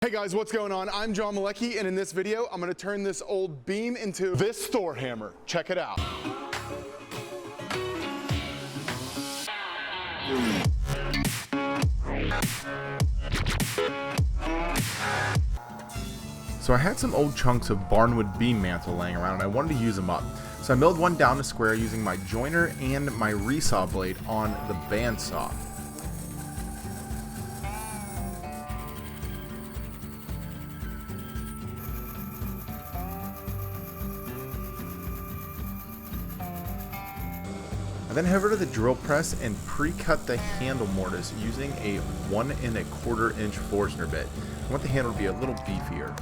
Hey guys, what's going on? I'm Malecki, and in this video, I'm gonna turn this old beam into this Thor hammer. Check it out. So I had some old chunks of barnwood beam mantle laying around and I wanted to use them up. So I milled one down to square using my joiner and my resaw blade on the bandsaw. I then head over to the drill press and pre-cut the handle mortise using a 1 1/4 inch Forstner bit. I want the handle to be a little beefier.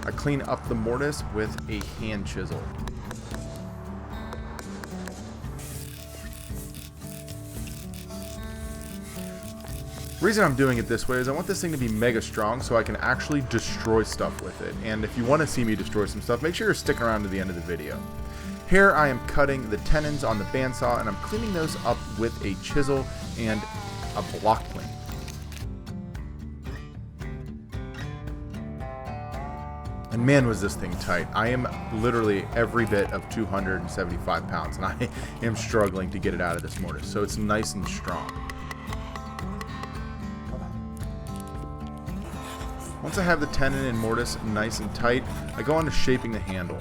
I clean up the mortise with a hand chisel. The reason I'm doing it this way is I want this thing to be mega strong so I can actually destroy stuff with it. And if you want to see me destroy some stuff, make sure you're sticking around to the end of the video. Here I am cutting the tenons on the bandsaw and I'm cleaning those up with a chisel and a block plane. And man, was this thing tight. I am literally every bit of 275 pounds and I am struggling to get it out of this mortise, so it's nice and strong. Once I have the tenon and mortise nice and tight, I go on to shaping the handle.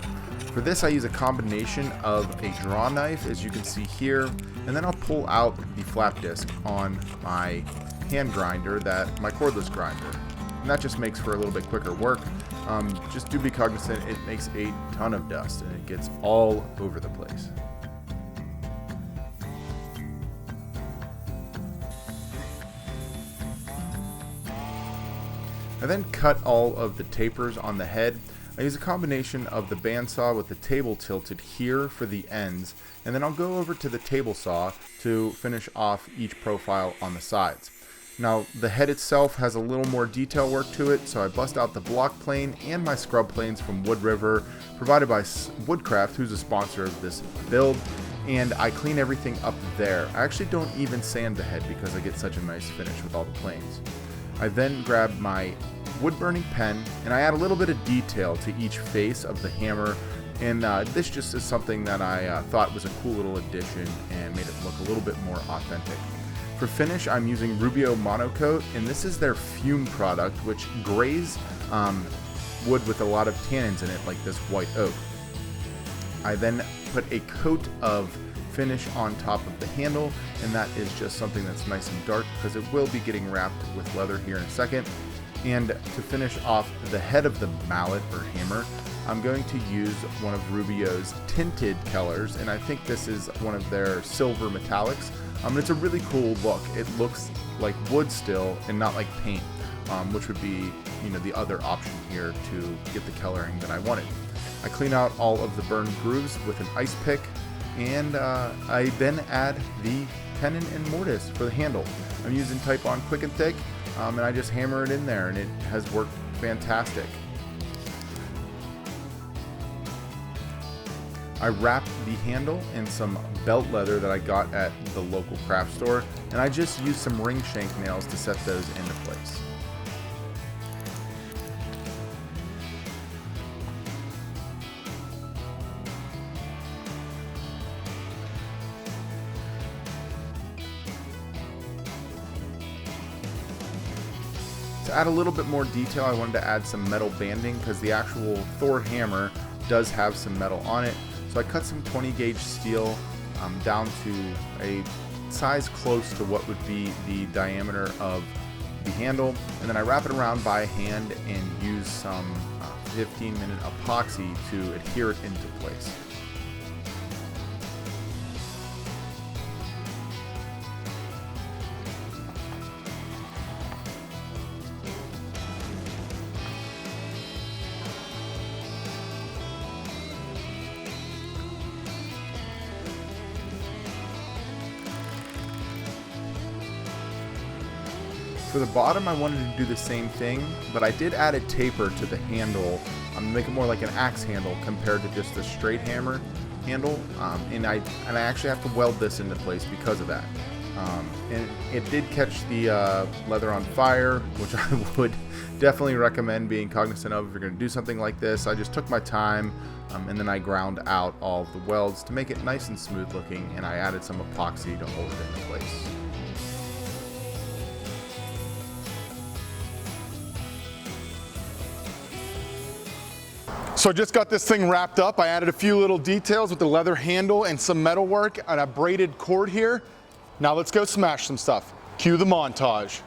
For this I use a combination of a draw knife, as you can see here, and then I'll pull out the flap disc on my hand grinder, my cordless grinder. And that just makes for a little bit quicker work. Just do be cognizant it makes a ton of dust and it gets all over the place. I then cut all of the tapers on the head. I use a combination of the bandsaw with the table tilted here for the ends, and then I'll go over to the table saw to finish off each profile on the sides. Now, the head itself has a little more detail work to it, so I bust out the block plane and my scrub planes from Wood River, provided by Woodcraft, who's a sponsor of this build, and I clean everything up there. I actually don't even sand the head because I get such a nice finish with all the planes. I then grab my wood burning pen and I add a little bit of detail to each face of the hammer, and this just is something that I thought was a cool little addition and made it look a little bit more authentic. For finish I'm using Rubio Monocoat, and this is their fume product which grays wood with a lot of tannins in it, like this white oak. I then put a coat of finish on top of the handle, and that is just something that's nice and dark because it will be getting wrapped with leather here in a second. And to finish off the head of the mallet or hammer, I'm going to use one of Rubio's tinted colors, and I think this is one of their silver metallics. It's a really cool look. It looks like wood still and not like paint, which would be, the other option here to get the coloring that I wanted. I clean out all of the burned grooves with an ice pick, and I then add the tenon and mortise for the handle. I'm using Type On Quick and Thick, and I just hammer it in there, and it has worked fantastic. I wrap the handle in some belt leather that I got at the local craft store, and I just use some ring shank nails to set those into place. To add a little bit more detail, I wanted to add some metal banding because the actual Thor hammer does have some metal on it. So I cut some 20 gauge steel down to a size close to what would be the diameter of the handle, and then I wrap it around by hand and use some 15-minute epoxy to adhere it into place. For the bottom I wanted to do the same thing, but I did add a taper to the handle to make it more like an axe handle compared to just a straight hammer handle, and I actually have to weld this into place because of that. And it did catch the leather on fire, which I would definitely recommend being cognizant of if you're going to do something like this. I just took my time, and then I ground out all of the welds to make it nice and smooth looking, and I added some epoxy to hold it into place. So I just got this thing wrapped up. I added a few little details with the leather handle and some metal work and a braided cord here. Now let's go smash some stuff. Cue the montage.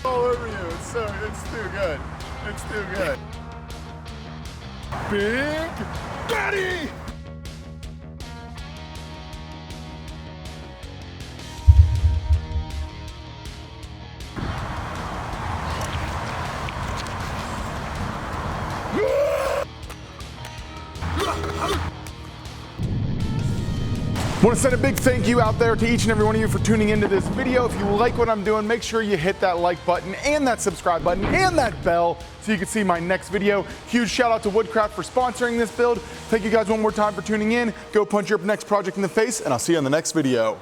All over you. It's too good. It's too good. Big Daddy! I want to send a big thank you out there to each and every one of you for tuning into this video. If you like what I'm doing, make sure you hit that like button and that subscribe button and that bell so you can see my next video. Huge shout out to Woodcraft for sponsoring this build. Thank you guys one more time for tuning in. Go punch your next project in the face, and I'll see you on the next video.